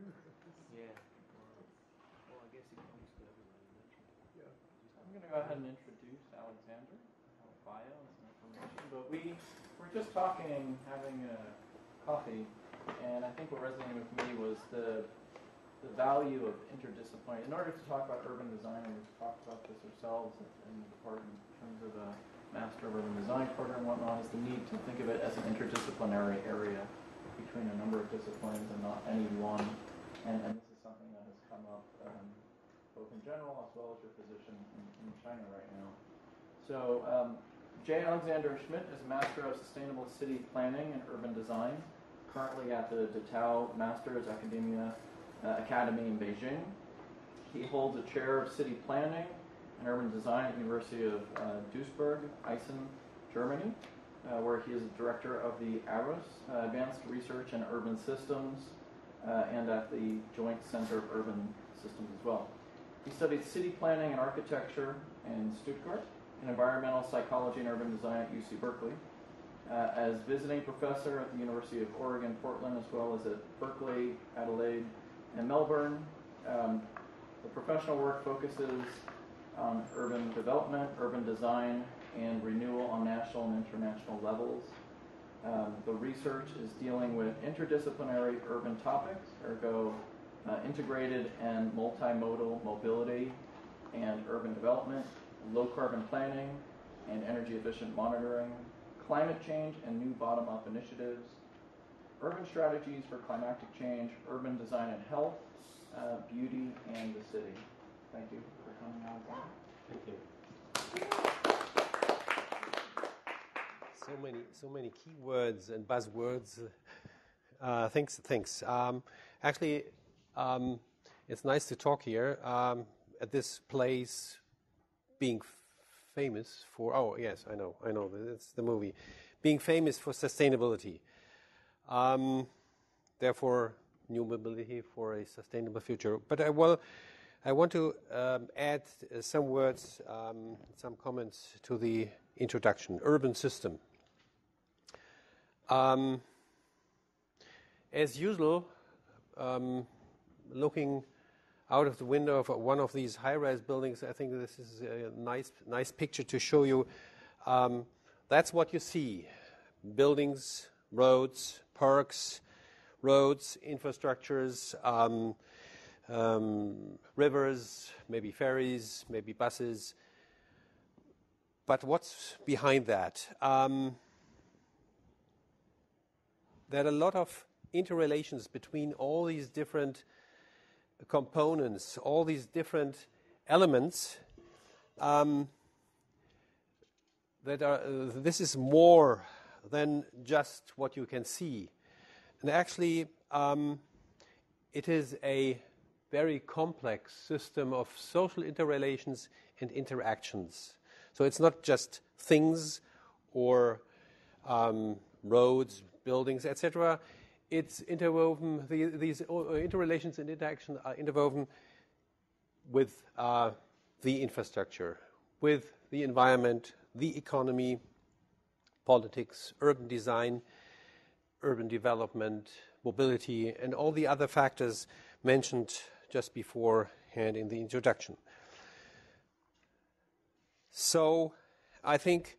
Yeah. Well, I guess he comes to everybody eventually. Yeah. I'm going to go ahead and introduce Alexander, bio and some information. But we're just talking, having a coffee, and I think what resonated with me was the value of interdisciplinary. In order to talk about urban design, and we've talked about this ourselves in the department in terms of a Master of Urban Design program and whatnot, is the need to think of it as an interdisciplinary area between a number of disciplines and not any one. And this is something that has come up both in general as well as your position in China right now. So J. Alexander Schmidt is a Master of Sustainable City Planning and Urban Design, currently at the DeTao Masters Academy in Beijing. He holds a chair of city planning and urban design at the University of Duisburg-Essen, Germany, where he is director of the ARUS Advanced Research and Urban Systems, and at the JointCenter Urban Systems as well. He studied city planning and architecture in Stuttgart and environmental psychology and urban design at UC Berkeley. As visiting professor at the University of Oregon, Portland, as well as at Berkeley, Adelaide, and Melbourne. The professional work focuses on urban development, urban design, and renewal on national and international levels. The research is dealing with interdisciplinary urban topics, ergo integrated and multimodal mobility and urban development, low carbon planning and energy efficient monitoring, climate change and new bottom-up initiatives, urban strategies for climatic change, urban design and health, beauty, and the city. Thank you for coming, Alexander. Thank you. So many keywords and buzzwords. Thanks. Actually, it's nice to talk here at this place, being famous for. Oh yes, I know. It's the movie, being famous for sustainability. Therefore, new mobility for a sustainable future. But I want to add some words, some comments to the introduction. Urban system. As usual, looking out of the window of one of these high-rise buildings, I think this is a nice picture to show you. That's what you see: buildings, roads, parks, roads, infrastructures, rivers, maybe ferries, maybe buses. But what's behind that? There are a lot of interrelations between all these different components, all these different elements. This is more than just what you can see. And actually, it is a very complex system of social interrelations and interactions. So it's not just things or roads, buildings, etc. It's interwoven. These interrelations and interaction are interwoven with the infrastructure, with the environment, the economy, politics, urban design, urban development, mobility, and all the other factors mentioned just beforehand in the introduction. So I think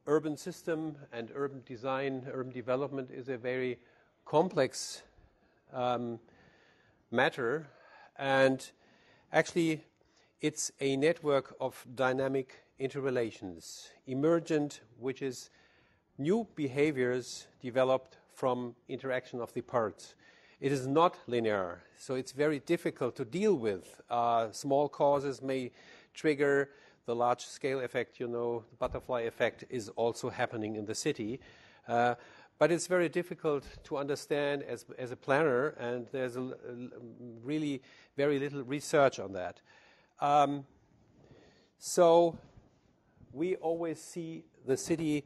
urban system and urban design, urban development is a very complex matter, and actually it's a network of dynamic interrelations, emergent, which is new behaviors developed from interaction of the parts. It is not linear, so it's very difficult to deal with. Small causes may trigger the large-scale effect. The butterfly effect is also happening in the city. But it's very difficult to understand as a planner, and there's really very little research on that. So we always see the city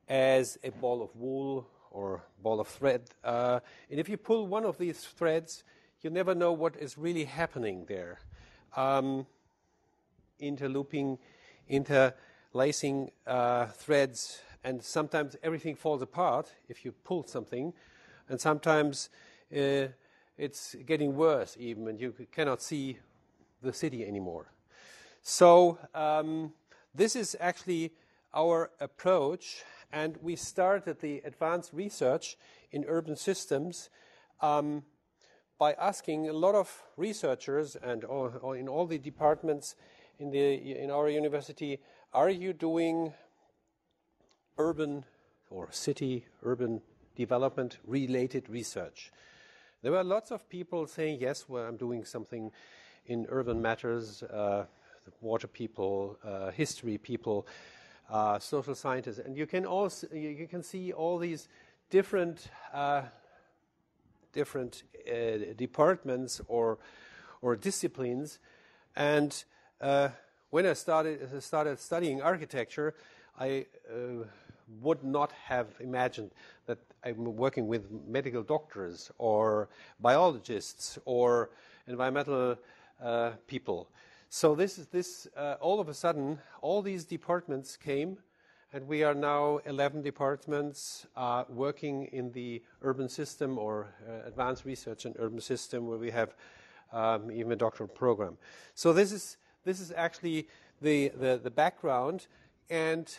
as a ball of wool or ball of thread. And if you pull one of these threads, you never know what is really happening there. Interlooping, interlacing threads, and sometimes everything falls apart if you pull something, and sometimes it's getting worse even, and you cannot see the city anymore. So this is actually our approach, and we started the advanced research in urban systems by asking a lot of researchers and or in all the departments in our university, are you doing urban or city urban development related research? There were lots of people saying, yes, well, I'm doing something in urban matters, water people, history people, social scientists, and you can see all these different departments or disciplines. And when I started studying architecture, I would not have imagined that I'm working with medical doctors or biologists or environmental people. So all of a sudden, all these departments came, and we are now 11 departments working in the urban system or advanced research in urban system, where we have even a doctoral program. So this is actually the background, and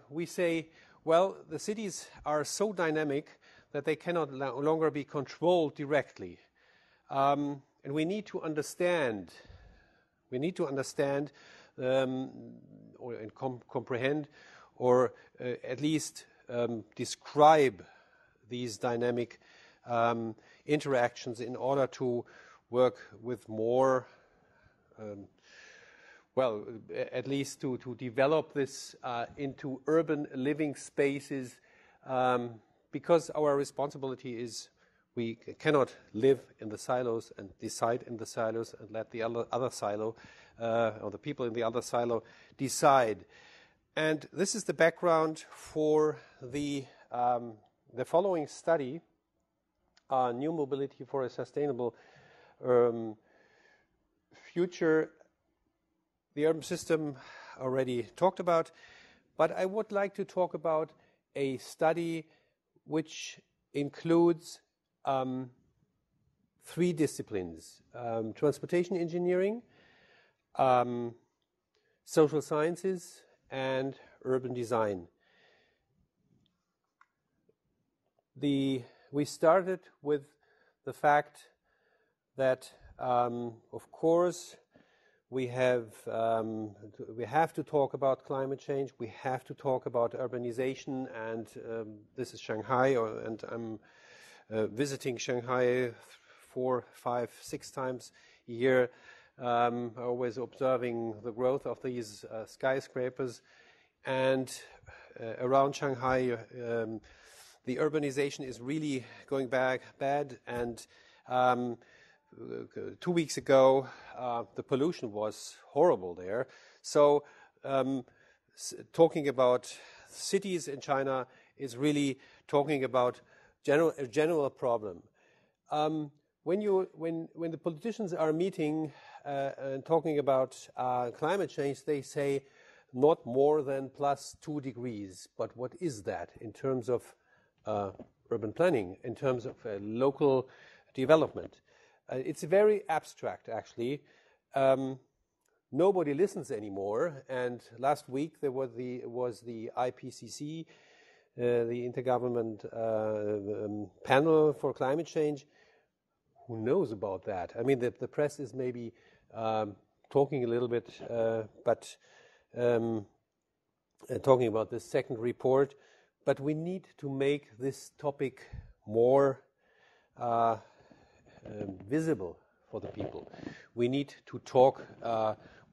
we say, well, the cities are so dynamic that they cannot no longer be controlled directly, and we need to understand. We need to understand or comprehend, or at least describe these dynamic interactions in order to work with more, at least to develop this into urban living spaces, because our responsibility is we cannot live in the silos and decide in the silos and let the other silo or the people in the other silo decide. And this is the background for the following study, New Mobility for a Sustainable Future. The urban system already talked about, but I would like to talk about a study which includes 3 disciplines: transportation engineering, social sciences, and urban design. We started with the fact that, of course, we have to talk about climate change. We have to talk about urbanization, and this is Shanghai, and I'm visiting Shanghai 4, 5, 6 times a year, always observing the growth of these skyscrapers. And around Shanghai, the urbanization is really going bad. And 2 weeks ago, the pollution was horrible there. So talking about cities in China is really talking about a general problem. When the politicians are meeting and talking about climate change, they say not more than +2 degrees. But what is that in terms of urban planning, in terms of local development? It's very abstract, actually. Nobody listens anymore. And last week there was the IPCC, the Intergovernment Panel for Climate Change. Who knows about that? I mean, the press is maybe talking a little bit, but talking about the second report. But we need to make this topic more visible for the people. We need to talk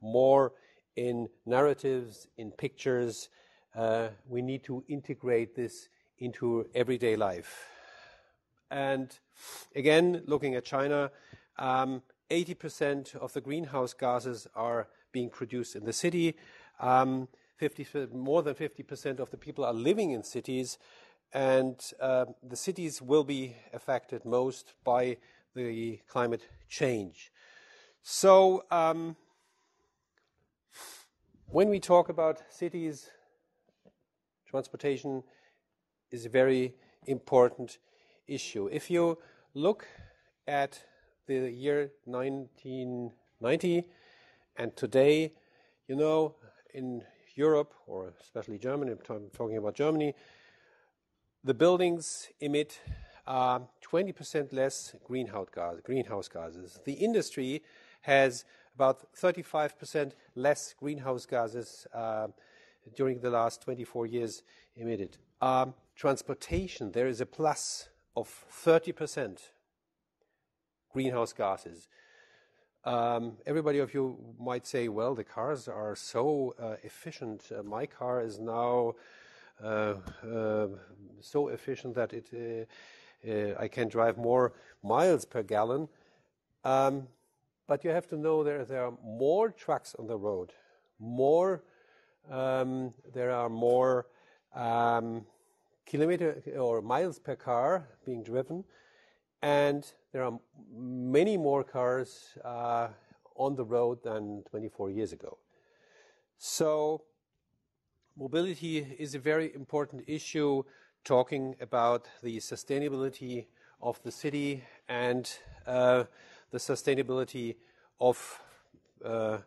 more in narratives, in pictures. We need to integrate this into everyday life. And again, looking at China, 80% of the greenhouse gases are being produced in the city. More than 50% of the people are living in cities, and the cities will be affected most by the climate change. So when we talk about cities, transportation is a very important issue. If you look at the year 1990 and today, you know, in Europe, or especially Germany, I'm talking about Germany, the buildings emit 20% less greenhouse gases. The industry has about 35% less greenhouse gases during the last 24 years emitted. Transportation, there is a plus of 30% greenhouse gases. Everybody of you might say, well, the cars are so efficient. My car is now so efficient that I can drive more miles per gallon. But you have to know there are more trucks on the road, there are more kilometer or miles per car being driven, and there are many more cars on the road than 24 years ago. So mobility is a very important issue, talking about the sustainability of the city and the sustainability of the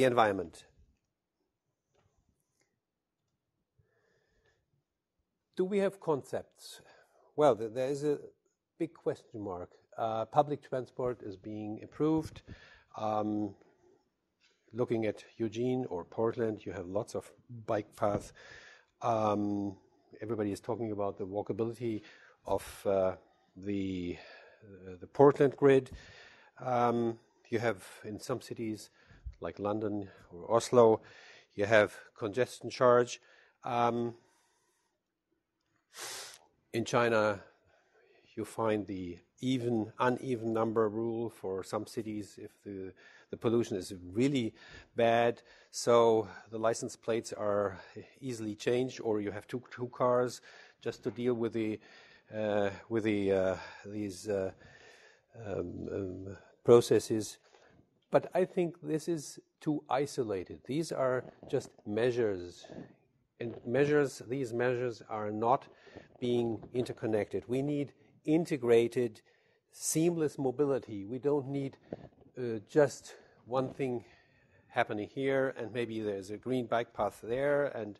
environment. Do we have concepts? Well, there is a big question mark. Public transport is being improved. Looking at Eugene or Portland, you have lots of bike paths. Everybody is talking about the walkability of the Portland grid. You have in some cities like London or Oslo, you have congestion charge. In China, you find the uneven number rule for some cities if the pollution is really bad. So the license plates are easily changed, or you have two cars just to deal with these processes. But I think this is too isolated. These are just measures. And these measures are not being interconnected. We need integrated, seamless mobility. We don't need just one thing happening here, and maybe there's a green bike path there, and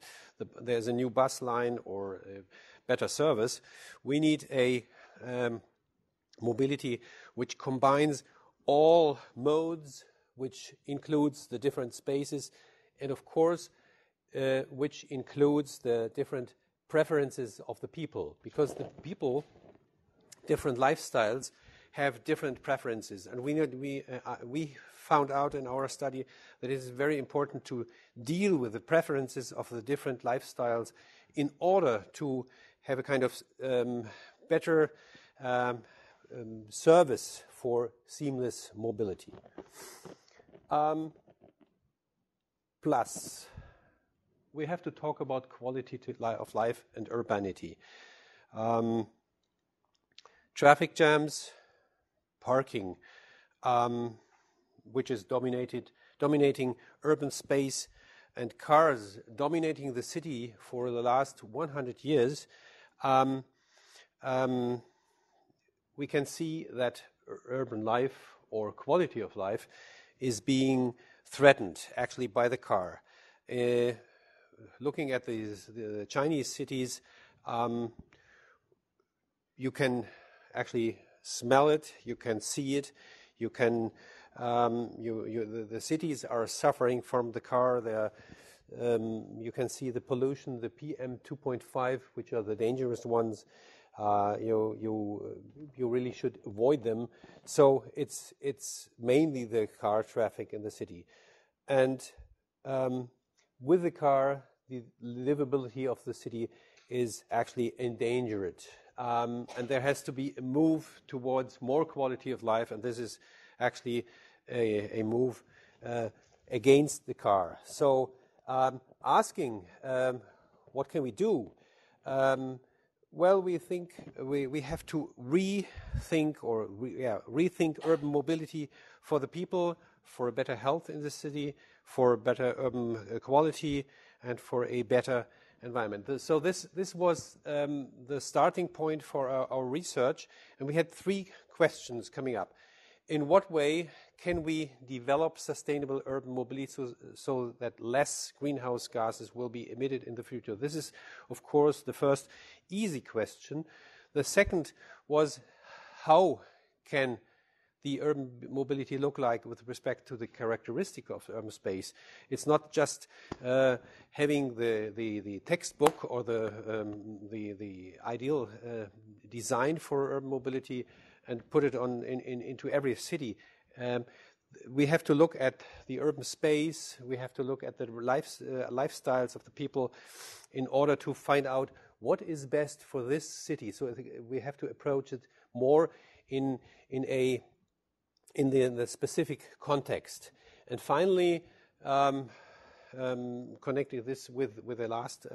there's a new bus line or a better service. We need a mobility which combines all modes, which includes the different spaces, and of course, which includes the different preferences of the people, because the people, different lifestyles, have different preferences, and we found out in our study that it is very important to deal with the preferences of the different lifestyles in order to have a kind of better service for seamless mobility. Plus, we have to talk about quality of life and urbanity. Traffic jams, parking, which is dominating urban space, and cars dominating the city for the last 100 years, we can see that urban life or quality of life is being threatened actually by the car. Looking at the Chinese cities, you can actually smell it, you can see it, you can the cities are suffering from the car. You can see the pollution, the PM 2.5, which are the dangerous ones. You really should avoid them. So it's mainly the car traffic in the city, and with the car, the livability of the city is actually endangered. And there has to be a move towards more quality of life, and this is actually a move against the car. So asking what can we do? Well, we think we have to rethink urban mobility for the people, for a better health in the city, for better urban quality, and for a better environment. So this was the starting point for our research, and we had 3 questions coming up. In what way can we develop sustainable urban mobility so that less greenhouse gases will be emitted in the future? This is, of course, the first easy question. The second was, how can the urban mobility look like with respect to the characteristic of urban space? It's not just having the textbook or the ideal design for urban mobility and put it into every city. We have to look at the urban space. We have to look at the lifestyles of the people in order to find out what is best for this city. So I think we have to approach it more in the specific context. And finally, connecting this with the last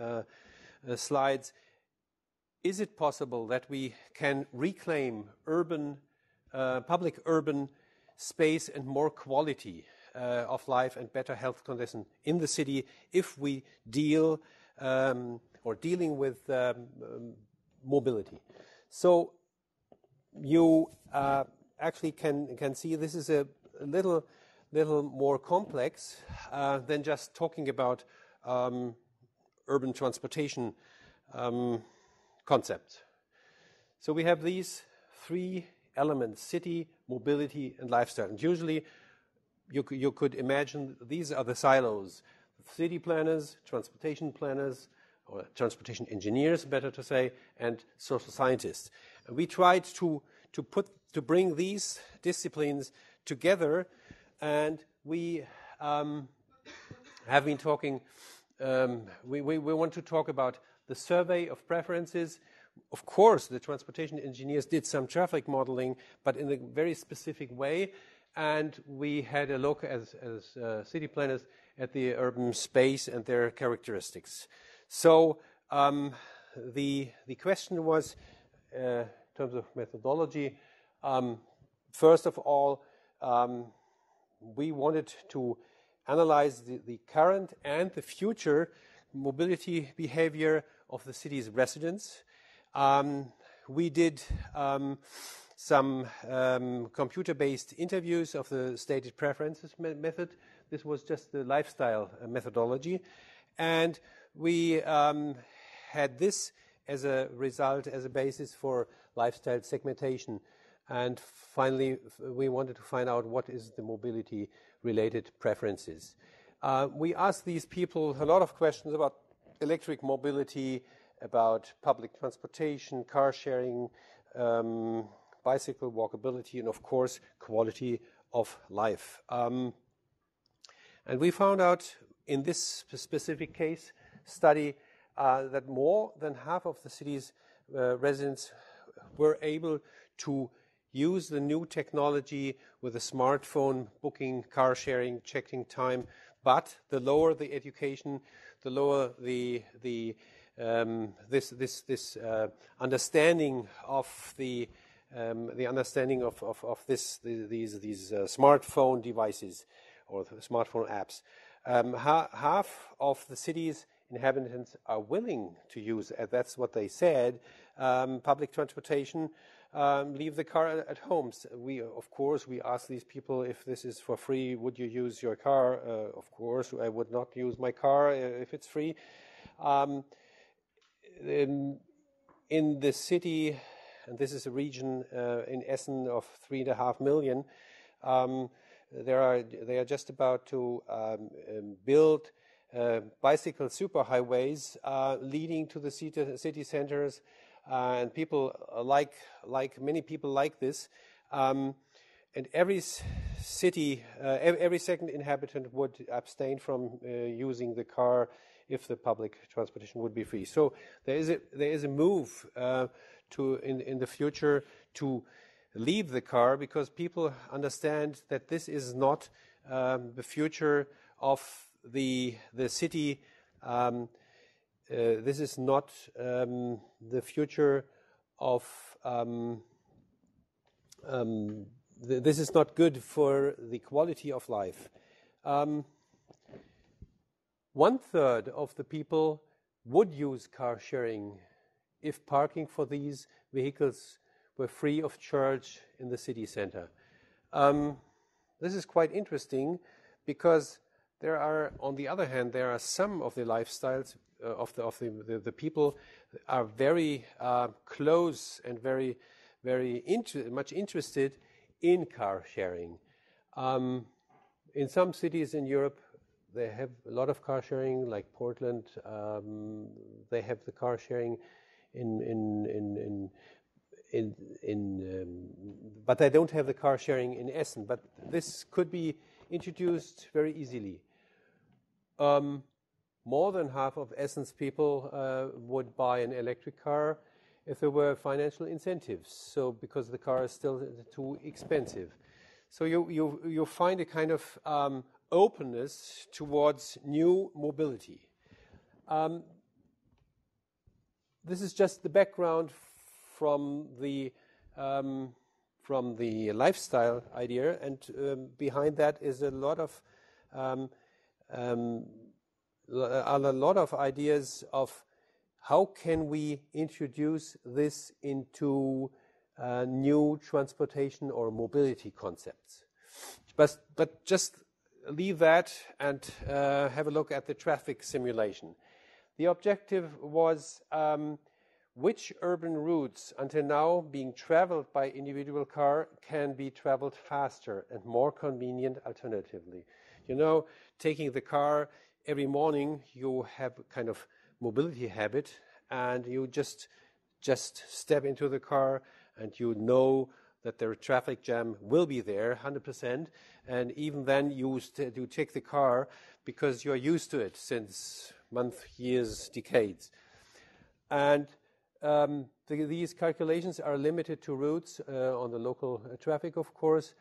slides, is it possible that we can reclaim public urban space and more quality of life and better health conditions in the city if we dealing with mobility? So you actually can see this is a little more complex than just talking about urban transportation concept. So we have these three elements: city, mobility, and lifestyle. And usually you could imagine these are the silos: city planners, transportation planners, or transportation engineers, better to say, and social scientists. And we tried to bring these disciplines together, and we have been talking. We want to talk about the survey of preferences. Of course, the transportation engineers did some traffic modeling, but in a very specific way. And we had a look as city planners at the urban space and their characteristics. So the question was, in terms of methodology, first of all, we wanted to analyze the current and the future mobility behavior of the city's residents. We did some computer-based interviews of the stated preferences method. This was just the lifestyle methodology. And we had this as a result, as a basis for lifestyle segmentation. And finally, we wanted to find out what is the mobility-related preferences. We asked these people a lot of questions about electric mobility, about public transportation, car sharing, bicycle walkability, and of course, quality of life. And we found out in this specific case study that more than half of the city's residents were able to use the new technology with a smartphone, booking, car sharing, checking time. But the lower the education, the lower this understanding of the understanding of these smartphone devices or the smartphone apps. Half of the city's inhabitants are willing to use, that's what they said, public transportation, leave the car at home. Of course, we ask these people, if this is for free, would you use your car? Of course, I would not use my car if it's free. In the city, and this is a region in Essen of 3.5 million, they are just about to build bicycle superhighways leading to the city centers, and people many people like this. And every city, every second inhabitant would abstain from using the car if the public transportation would be free. So there is a move in the future to leave the car, because people understand that this is not the future of the city. This is not the future of. This is not good for the quality of life. 1/3 of the people would use car sharing if parking for these vehicles were free of charge in the city center. This is quite interesting because there are, on the other hand, there are some of the lifestyles of the people are very close and very much interested in car sharing. In some cities in Europe, they have a lot of car sharing, like Portland. They have the car sharing but they don't have the car sharing in Essen. But this could be introduced very easily. More than half of Essen's people would buy an electric car if there were financial incentives. So because the car is still too expensive. So you find a kind of openness towards new mobility. This is just the background from the lifestyle idea, and behind that is a lot of ideas of how can we introduce this into new transportation or mobility concepts. But just leave that and have a look at the traffic simulation. The objective was which urban routes until now being traveled by individual car can be traveled faster and more convenient alternatively. You know, taking the car every morning, you have a kind of mobility habit, and you just step into the car and you know that the traffic jam will be there 100%, and even then you take the car because you're used to it since months, years, decades. And these calculations are limited to routes on the local traffic, of course.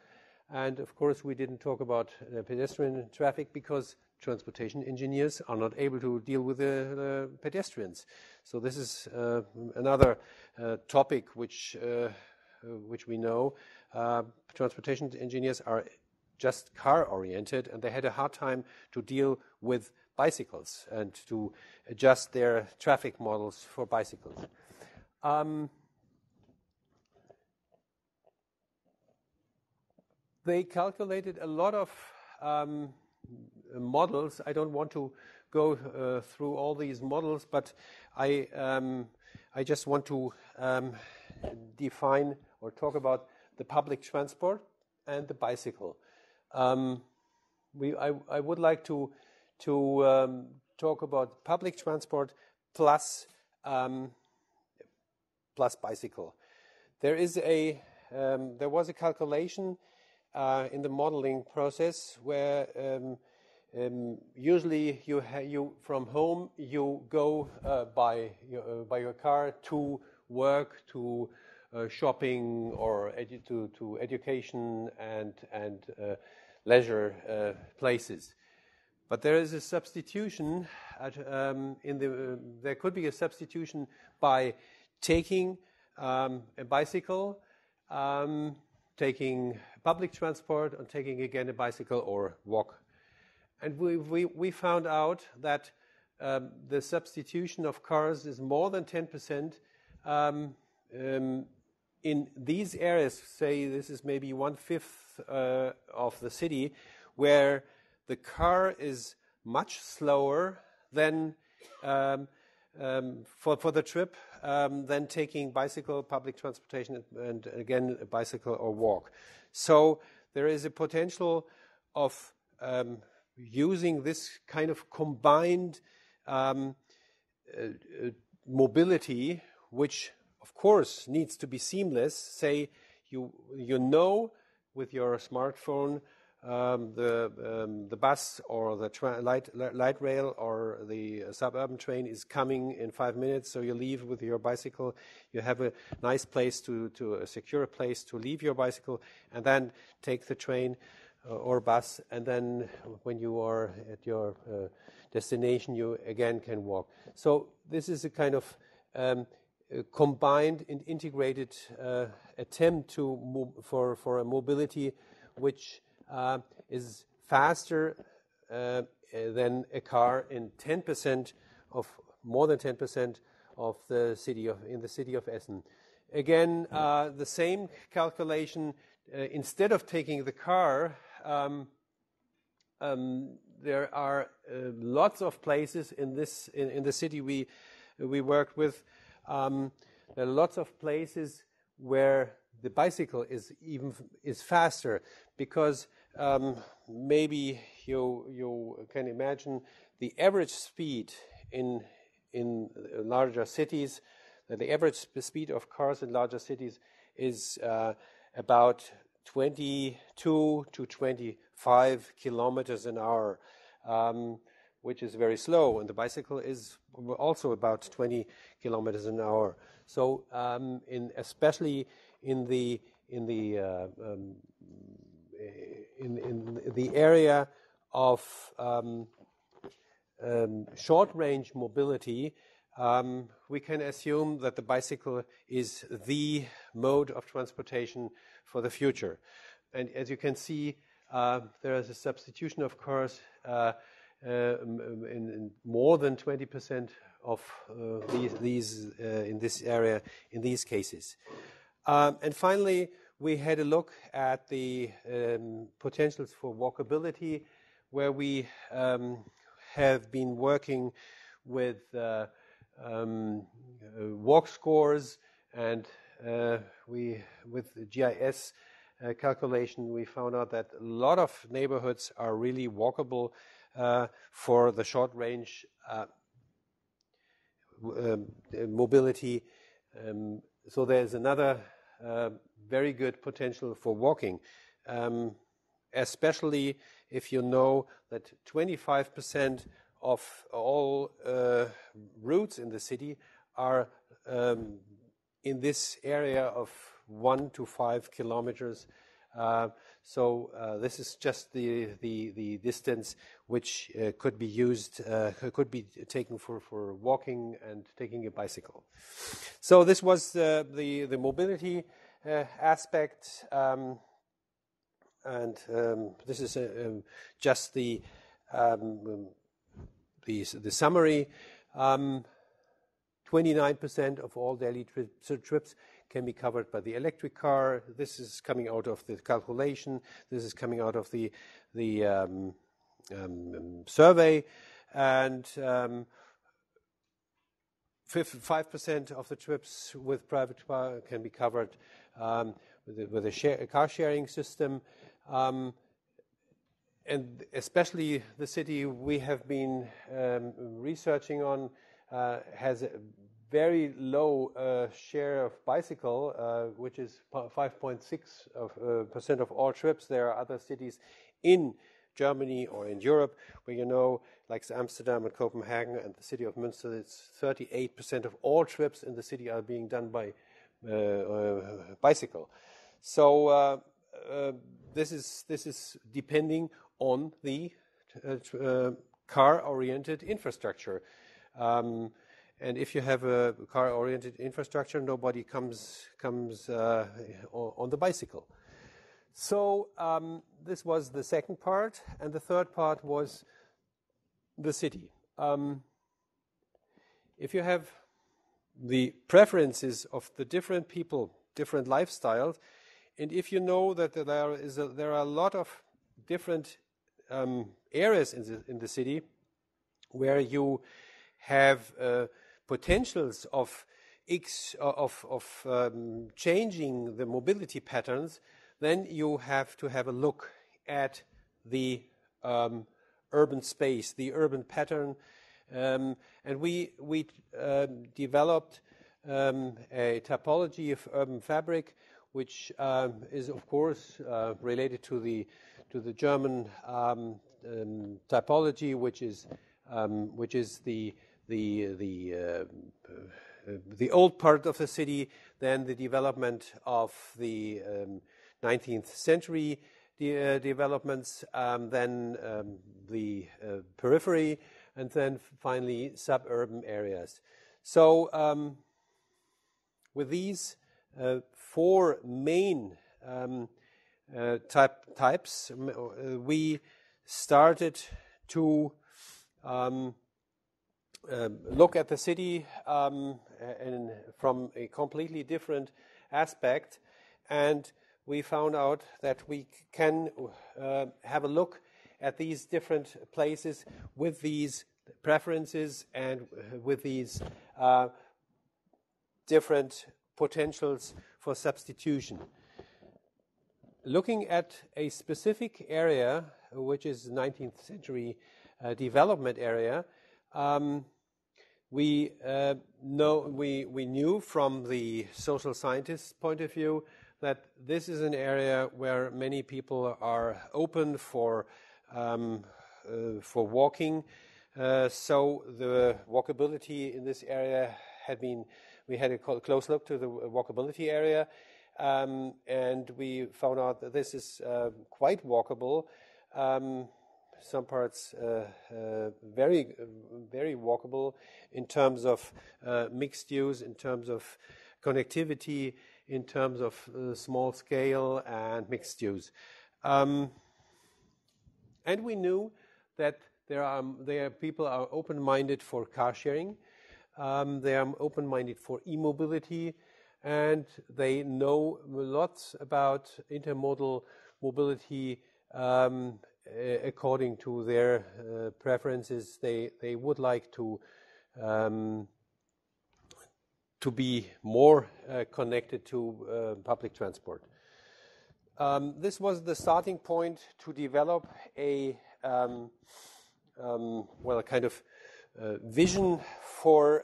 And of course, we didn't talk about pedestrian traffic because transportation engineers are not able to deal with the pedestrians. So this is another topic which we know. Transportation engineers are just car-oriented, and they had a hard time to deal with bicycles and to adjust their traffic models for bicycles. They calculated a lot of models. I don't want to go through all these models, but I just want to define or talk about the public transport and the bicycle. I would like to talk about public transport plus bicycle. There was a calculation in the modeling process where usually you from home you go by your car to work, to shopping, or to education and leisure places. But there is a substitution. There could be a substitution by taking a bicycle, taking public transport, and taking again a bicycle or walk. And we found out that the substitution of cars is more than 10%. In these areas, say this is maybe 1/5 of the city, where the car is much slower than for the trip than taking bicycle, public transportation, and again a bicycle or walk. So there is a potential of using this kind of combined mobility, which of course needs to be seamless. Say you know with your smartphone the bus or the light rail or the suburban train is coming in 5 minutes, so you leave with your bicycle. You have a nice place to a secure place to leave your bicycle, and then take the train or bus, and then when you are at your destination, you again can walk. So this is a kind of combined and integrated attempt to move for a mobility which is faster than a car in more than 10% of the city of Essen. Again, the same calculation. Instead of taking the car, there are lots of places in the city we worked with. There are lots of places where the bicycle is faster, because maybe you can imagine the average speed in larger cities. The average speed of cars in larger cities is about 22 to 25 kilometers an hour, which is very slow, and the bicycle is also about 20 kilometers an hour. So, especially in the area of short-range mobility, we can assume that the bicycle is the mode of transportation for the future. And as you can see, there is a substitution of cars in more than 20% of these in this area, in these cases. And finally, we had a look at the potentials for walkability, where we have been working with walk scores, and with the GIS calculation, we found out that a lot of neighborhoods are really walkable for the short range mobility. So there's another very good potential for walking, especially if you know that 25% of all routes in the city are in this area of 1 to 5 kilometers. So this is just the distance which could be used, could be taken for walking and taking a bicycle. So this was the mobility aspect, and this is just the summary. 29% of all daily trips can be covered by the electric car. This is coming out of the calculation. This is coming out of the survey, and 5% of the trips with private car can be covered with a car sharing system. And especially the city we have been researching on has a very low share of bicycle, which is 5.6% of all trips. There are other cities in Germany or in Europe where, you know, like Amsterdam and Copenhagen and the city of Münster, it's 38% of all trips in the city are being done by bicycle. So this is depending on the car-oriented infrastructure. And if you have a car-oriented infrastructure, nobody comes on the bicycle. So this was the second part, and the third part was the city. If you have the preferences of the different people, different lifestyles, and if you know that there are a lot of different areas in the city where you have potentials of changing the mobility patterns, then you have to have a look at the urban space, the urban pattern, and we developed a typology of urban fabric, which is of course related to the German typology, which is the old part of the city, then the development of the 19th century developments, then the periphery, and then finally suburban areas. So with these four main types, we started to look at the city and from a completely different aspect, and we found out that we can have a look at these different places with these preferences and with these different potentials for substitution. Looking at a specific area, which is 19th century development area, we knew from the social scientist's point of view that this is an area where many people are open for walking. So the walkability in this area we had a close look to the walkability area, and we found out that this is quite walkable. Some parts very, very walkable in terms of mixed use, in terms of connectivity, in terms of small scale and mixed use. And we knew that people are open-minded for car sharing. They are open-minded for e-mobility, and they know lots about intermodal mobility according to their preferences. They would like to be more connected to public transport. This was the starting point to develop a kind of vision for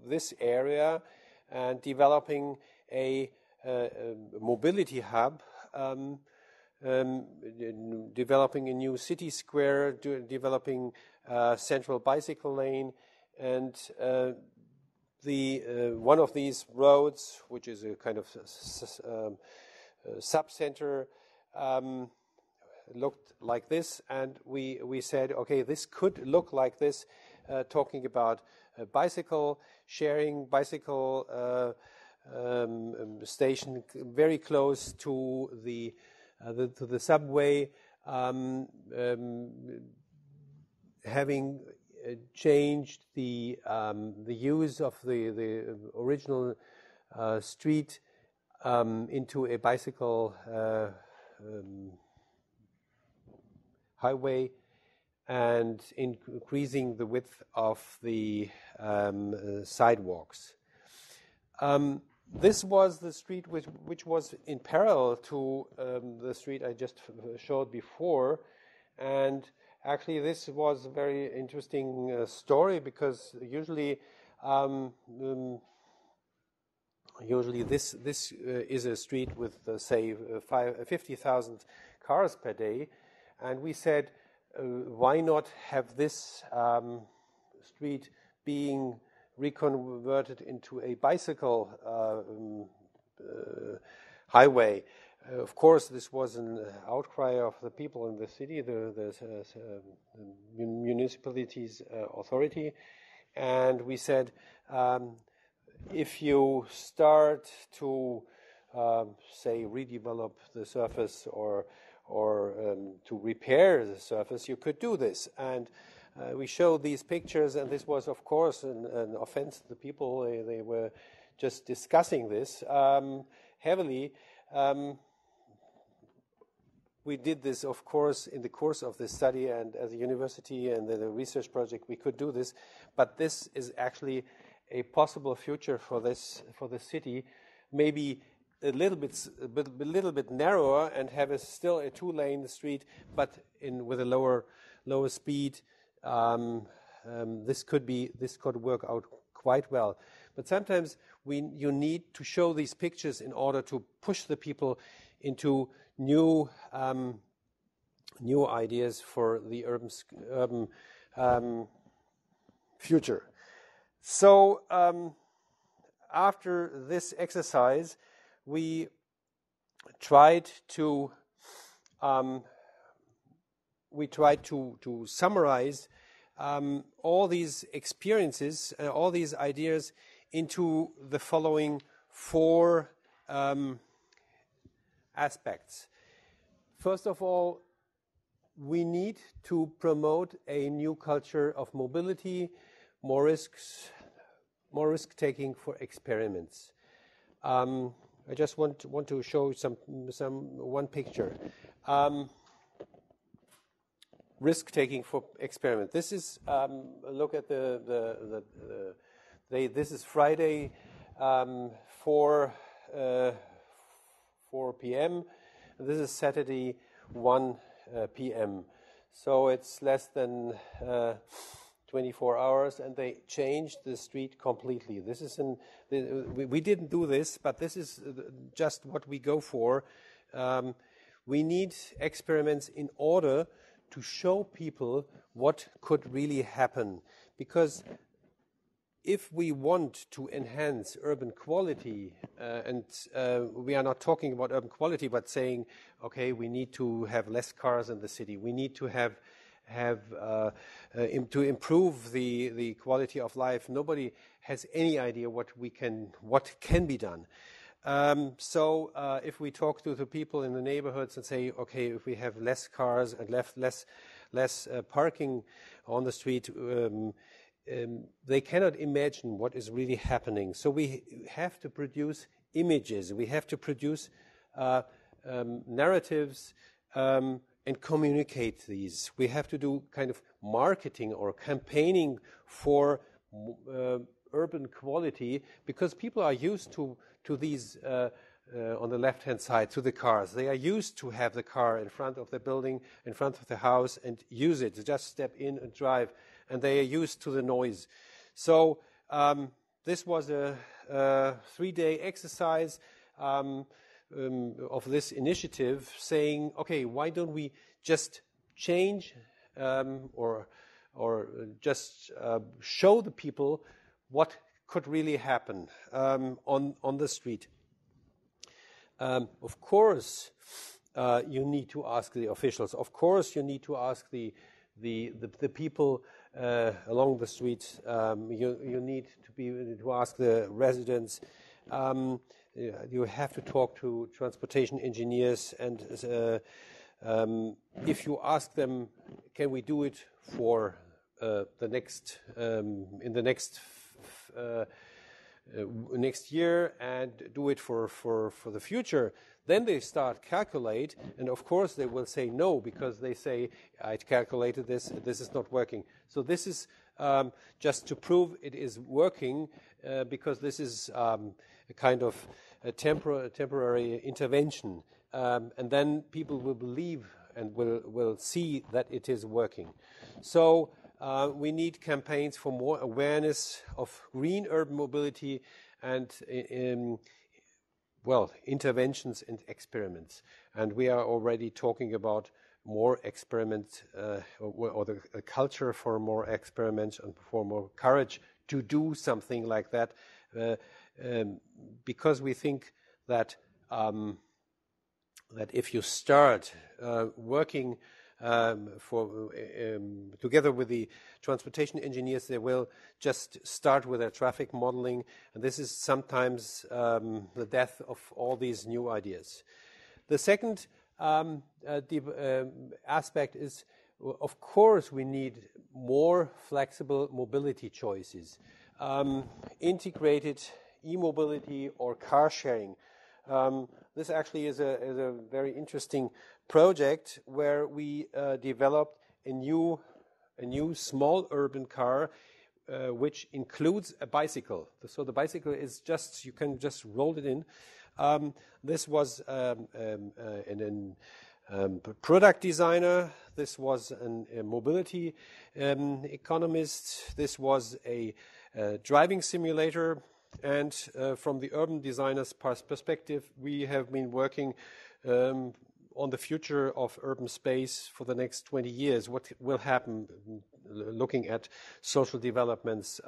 this area, and developing a mobility hub, developing a new city square, developing a central bicycle lane, and one of these roads, which is a kind of sub-center, looked like this, and we said, okay, this could look like this, talking about bicycle sharing, bicycle station very close to the subway, having changed the use of the original street into a bicycle highway, and increasing the width of the sidewalks. This was the street which was in parallel to the street I just showed before, and actually this was a very interesting story, because usually this is a street with say 50,000 cars per day, and we said, why not have this street being reconverted into a bicycle highway? Of course, this was an outcry of the people in the city, the municipality's authority, and we said, if you start to say redevelop the surface or to repair the surface, you could do this. And we showed these pictures, and this was, of course, an offense to the people. They were just discussing this heavily. We did this, of course, in the course of this study, and as a university and the research project, we could do this. But this is actually a possible future for the city, maybe a little bit narrower, and have still a 2-lane street, but with a lower speed. This could work out quite well. But sometimes you need to show these pictures in order to push the people into new ideas for the urban future. So after this exercise, we tried to summarize all these experiences, all these ideas, into the following 4 aspects. First of all, we need to promote a new culture of mobility, more risk-taking for experiments. I just want to show one picture. Risk-taking for experiment. This is look at this is Friday, 4 p.m. This is Saturday, 1 p.m. So it's less than 24 hours, and they changed the street completely. This is we didn't do this, but this is just what we go for. We need experiments in order to show people what could really happen, because if we want to enhance urban quality, and we are not talking about urban quality, but saying, okay, we need to have less cars in the city. We need to to improve the quality of life. Nobody has any idea what can be done. So if we talk to the people in the neighborhoods and say, okay, if we have less cars and less parking on the street, they cannot imagine what is really happening. So we have to produce images. We have to produce narratives and communicate these. We have to do kind of marketing or campaigning for urban quality, because people are used to these on the left-hand side, to the cars. They are used to have the car in front of the building, in front of the house, and use it. Just step in and drive. And they are used to the noise. So this was a 3-day exercise of this initiative, saying, okay, why don't we just change or just show the people what could really happen on the street. Of course, you need to ask the officials. Of course, you need to ask the people along the streets. You need to ask the residents. You have to talk to transportation engineers, and if you ask them, can we do it for the next in the next year and do it for the future, then they start calculate, and of course they will say no, because they say, I calculated this is not working. So this is just to prove it is working, because this is a kind of a temporary intervention, and then people will believe and will see that it is working. So we need campaigns for more awareness of green urban mobility and interventions and experiments. And we are already talking about more experiments or the culture for more experiments and for more courage to do something like that, because we think that that if you start working together with the transportation engineers, they will just start with their traffic modeling, and this is sometimes the death of all these new ideas. The second aspect is, of course, we need more flexible mobility choices, integrated e-mobility or car sharing. This actually is a very interesting project where we developed a new small urban car which includes a bicycle. So the bicycle is just, you can just roll it in. This was a product designer. This was a mobility economist. This was a driving simulator. And from the urban designer's perspective, we have been working on the future of urban space for the next 20 years. What will happen, looking at social developments,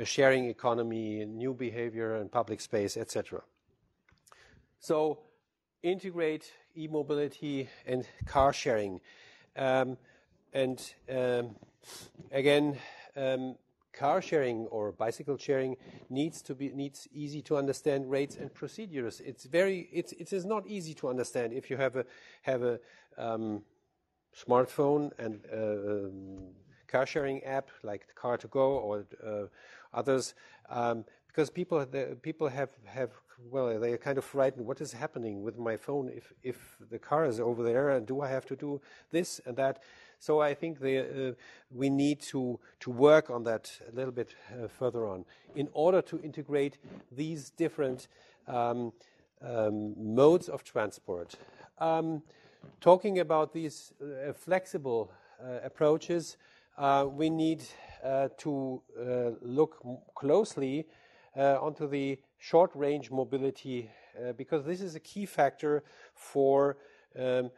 sharing economy, new behavior and public space, etc. So integrate e-mobility and car sharing. Car sharing or bicycle sharing needs easy to understand rates and procedures. It is not easy to understand if you have a smartphone and car sharing app like Car2Go or others, because people have well, they are kind of frightened. What is happening with my phone if the car is over there, and do I have to do this and that? So I think we need to work on that a little bit further on in order to integrate these different modes of transport. Talking about these flexible approaches, we need to look closely onto the short-range mobility, because this is a key factor for the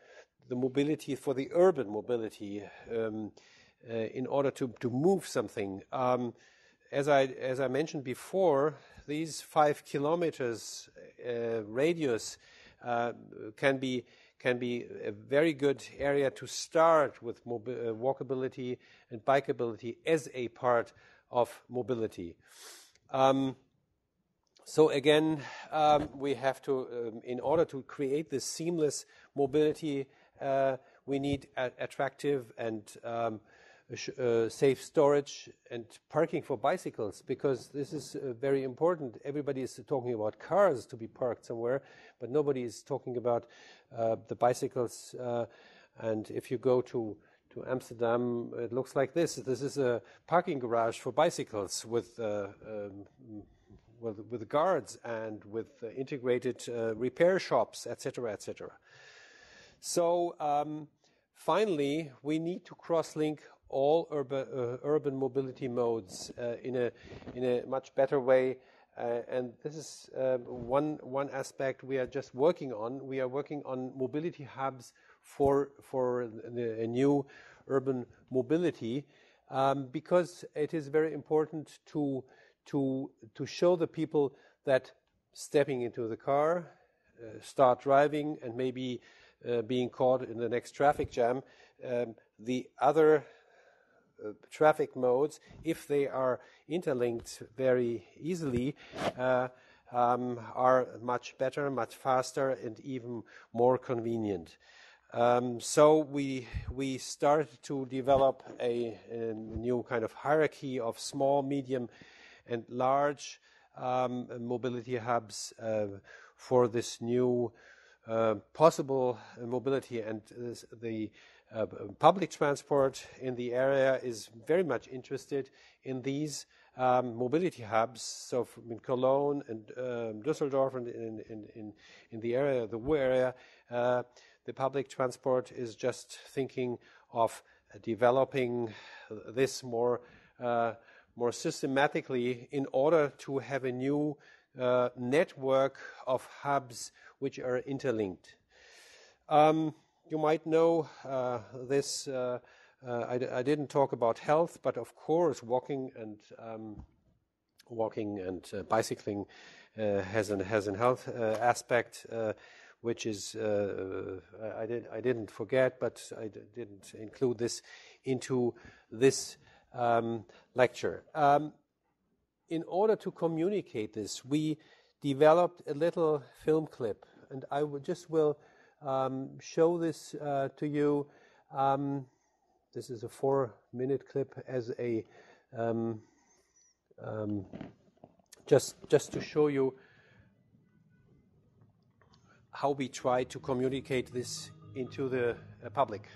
mobility, for the urban mobility, in order to move something. As I mentioned before, these 5 kilometers radius can be a very good area to start with walkability and bikeability as a part of mobility. So again, we have to, in order to create this seamless mobility, we need attractive and safe storage and parking for bicycles, because this is very important. Everybody is talking about cars to be parked somewhere, but nobody is talking about the bicycles. And if you go to Amsterdam, it looks like this. This is a parking garage for bicycles with guards and with integrated repair shops, etc., etc. So finally, we need to cross-link all urban mobility modes in a much better way, and this is one aspect we are just working on. We are working on mobility hubs for a new urban mobility, because it is very important to show the people that stepping into the car, start driving, and maybe being caught in the next traffic jam, the other traffic modes, if they are interlinked very easily, are much better, much faster, and even more convenient. So we started to develop a new kind of hierarchy of small, medium, and large mobility hubs for this new possible mobility, and the public transport in the area is very much interested in these mobility hubs. So in Cologne and Düsseldorf and in the area, the Ruhr area, the public transport is just thinking of developing this more systematically in order to have a new network of hubs which are interlinked. You might know this. I didn't talk about health, but of course, walking and bicycling has an health aspect, which is I didn't forget, but I didn't include this into this lecture. In order to communicate this, we developed a little film clip, and I will show this to you. This is a 4-minute clip as a just to show you how we try to communicate this into the public.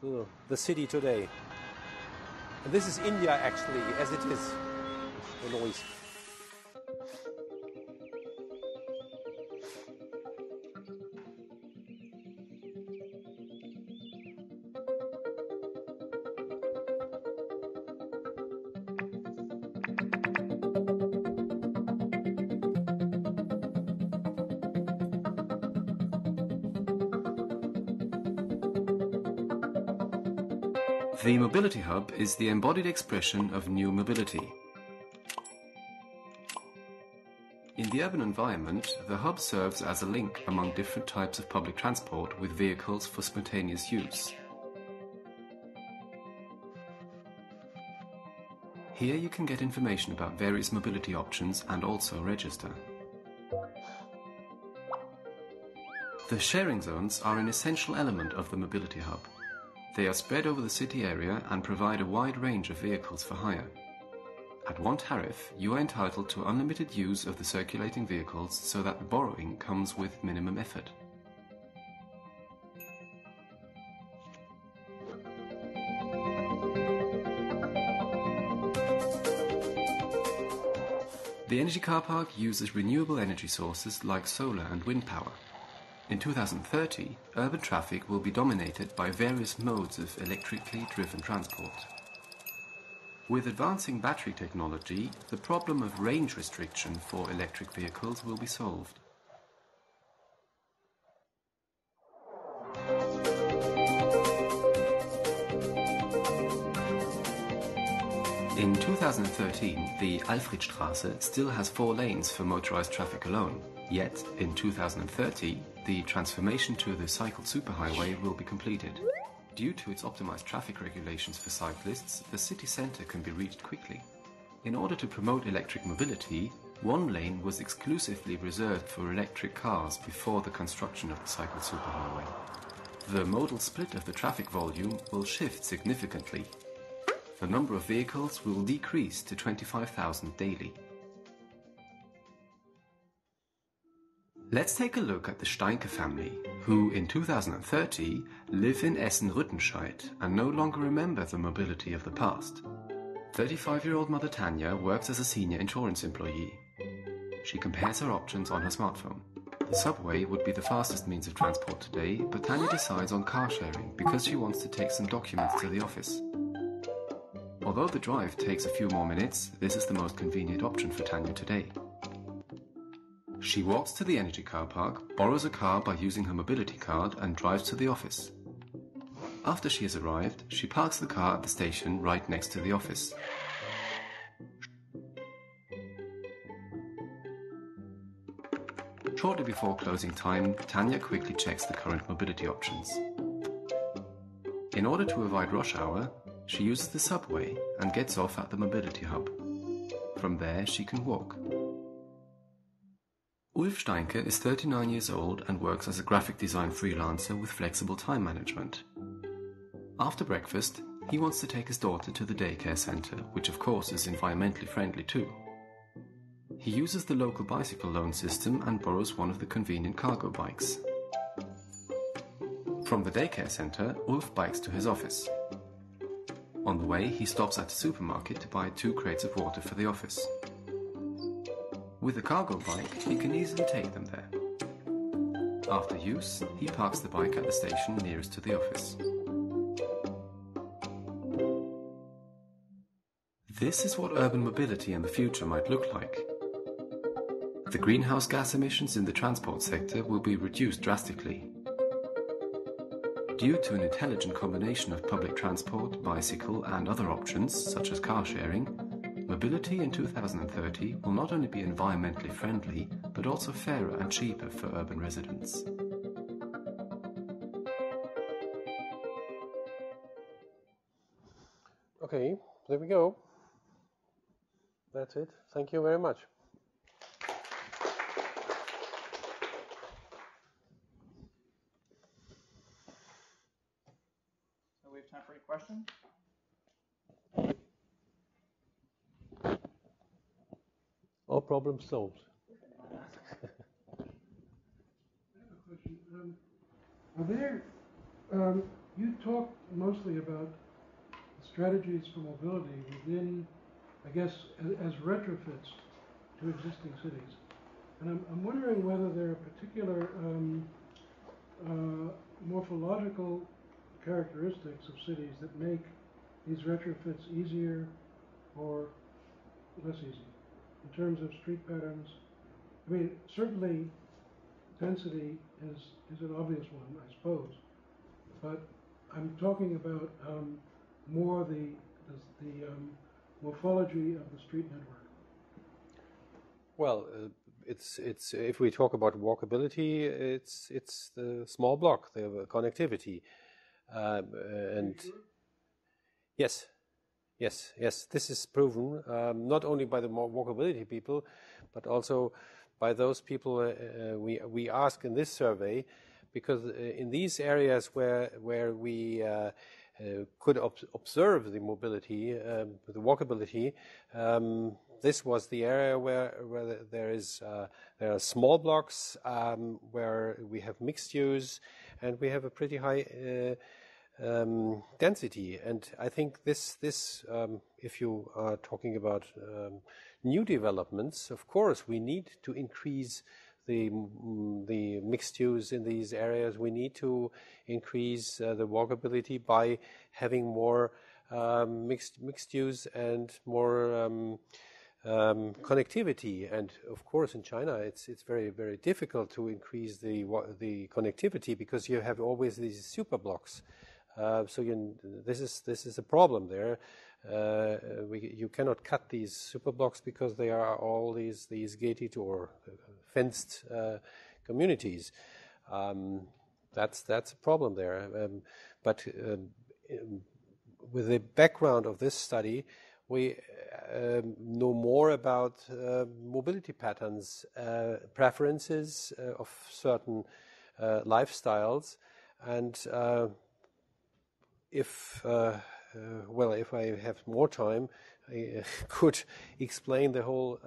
The city today. And this is India, actually, as it is, the noise. The Mobility Hub is the embodied expression of new mobility. In the urban environment, the hub serves as a link among different types of public transport with vehicles for spontaneous use. Here you can get information about various mobility options and also register. The sharing zones are an essential element of the mobility hub. They are spread over the city area and provide a wide range of vehicles for hire. At one tariff, you are entitled to unlimited use of the circulating vehicles so that the borrowing comes with minimum effort. The energy car park uses renewable energy sources like solar and wind power. In 2030, urban traffic will be dominated by various modes of electrically driven transport. With advancing battery technology, the problem of range restriction for electric vehicles will be solved. In 2013, the Alfredstraße still has 4 lanes for motorized traffic alone. Yet, in 2030, the transformation to the cycle superhighway will be completed. Due to its optimized traffic regulations for cyclists, the city center can be reached quickly. In order to promote electric mobility, 1 lane was exclusively reserved for electric cars before the construction of the cycle superhighway. The modal split of the traffic volume will shift significantly. The number of vehicles will decrease to 25,000 daily. Let's take a look at the Steinke family, who in 2030 live in Essen-Rüttenscheid and no longer remember the mobility of the past. 35-year-old mother Tanya works as a senior insurance employee. She compares her options on her smartphone. The subway would be the fastest means of transport today, but Tanya decides on car sharing because she wants to take some documents to the office. Although the drive takes a few more minutes, this is the most convenient option for Tanya today. She walks to the energy car park, borrows a car by using her mobility card and drives to the office. After she has arrived, she parks the car at the station right next to the office. Shortly before closing time, Tanya quickly checks the current mobility options. In order to avoid rush hour, she uses the subway and gets off at the mobility hub. From there, she can walk. Ulf Steinke is 39 years old and works as a graphic design freelancer with flexible time management. After breakfast, he wants to take his daughter to the daycare center, which of course is environmentally friendly too. He uses the local bicycle loan system and borrows one of the convenient cargo bikes. From the daycare center, Ulf bikes to his office. On the way, he stops at a supermarket to buy 2 crates of water for the office. With a cargo bike, he can easily take them there. After use, he parks the bike at the station nearest to the office. This is what urban mobility in the future might look like. The greenhouse gas emissions in the transport sector will be reduced drastically. Due to an intelligent combination of public transport, bicycle and other options, such as car sharing, mobility in 2030 will not only be environmentally friendly, but also fairer and cheaper for urban residents. Okay, there we go. That's it. Thank you very much. So we have time for any questions? All problems solved. I have a question. Are there, you talk mostly about strategies for mobility within, I guess, as retrofits to existing cities. And I'm wondering whether there are particular morphological characteristics of cities that make these retrofits easier or less easy in terms of street patterns. I mean, certainly density is an obvious one, I suppose, but I'm talking about more the morphology of the street network. Well, it's if we talk about walkability, it's the small block, the connectivity, and yes, this is proven not only by the walkability people, but also by those people we ask in this survey, because in these areas where we could observe the mobility, the walkability, this was the area where there are small blocks, where we have mixed use, and we have a pretty high density. And I think this if you are talking about new developments, of course we need to increase the mixed use in these areas. We need to increase the walkability by having more mixed use and more connectivity. And of course in China it's very, very difficult to increase the connectivity, because you have always these super blocks. So this is a problem there. You cannot cut these super blocks because they are all these gated or fenced communities. That's a problem there. But with the background of this study, we know more about mobility patterns, preferences of certain lifestyles, and if I have more time, I could explain the whole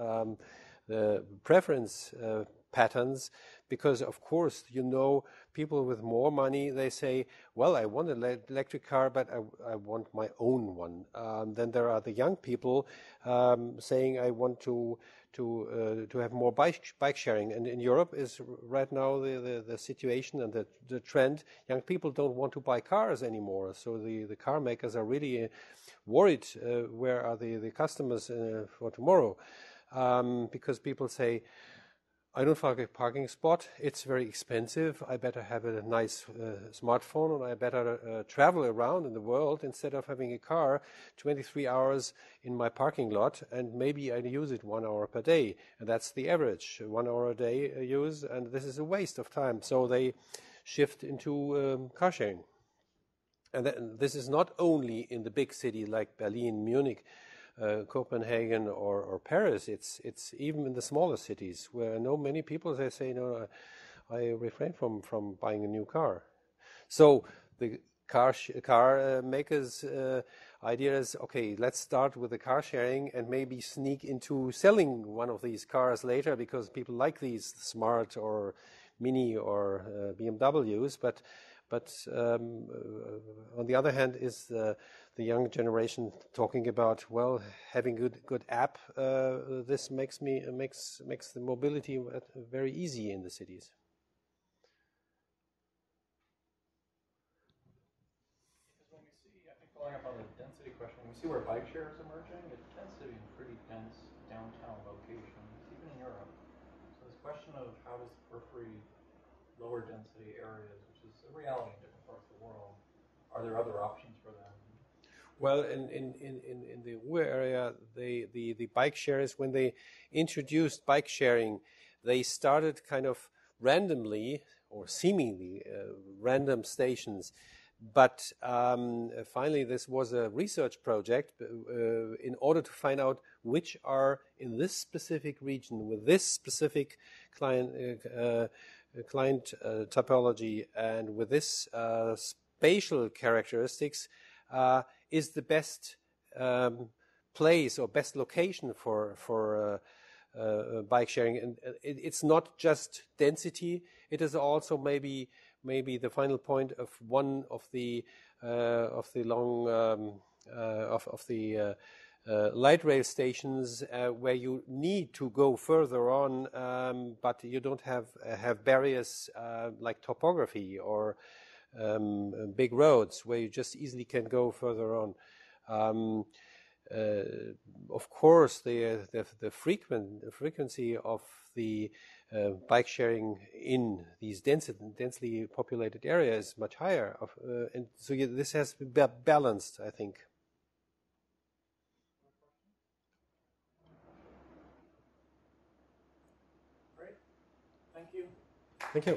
the preference patterns, because of course, people with more money, they say, well, I want an electric car, but I want my own one. Then there are the young people saying, I want to have more bike sharing. And in Europe is right now the situation and the trend. Young people don't want to buy cars anymore. So the car makers are really worried. Where are the customers for tomorrow? Because people say, I don't find a parking spot. It's very expensive. I better have a nice smartphone, and I better travel around in the world instead of having a car 23 hours in my parking lot, and maybe I use it 1 hour per day. And that's the average, 1 hour a day use, and this is a waste of time. So they shift into car sharing. And this is not only in the big city like Berlin, Munich, Copenhagen or Paris. It's even in the smaller cities where I know many people, they say, no, I refrain from buying a new car. So the car makers' idea is, okay, let's start with the car sharing and maybe sneak into selling one of these cars later, because people like these smart or mini or BMWs. But on the other hand is the young generation talking about, well, having good app. This makes the mobility very easy in the cities. Because when we see, I think following up on the density question, when we see where bike share is emerging, it tends to be in pretty dense downtown locations, even in Europe. So this question of how does periphery, lower density areas, which is a reality in different parts of the world, are there other options for them? Well, in the Ruhr area, the bike sharers, when they introduced bike sharing, they started kind of randomly or seemingly random stations. But finally, this was a research project in order to find out which are in this specific region with this specific client topology and with this spatial characteristics is the best place or best location for bike sharing. And it's not just density; it is also maybe the final point of one of the long light rail stations where you need to go further on, but you don't have barriers like topography or big roads where you just easily can go further on. Of course, the frequency of the bike sharing in these densely populated areas is much higher, and so this has to be balanced, I think. Great, thank you. Thank you.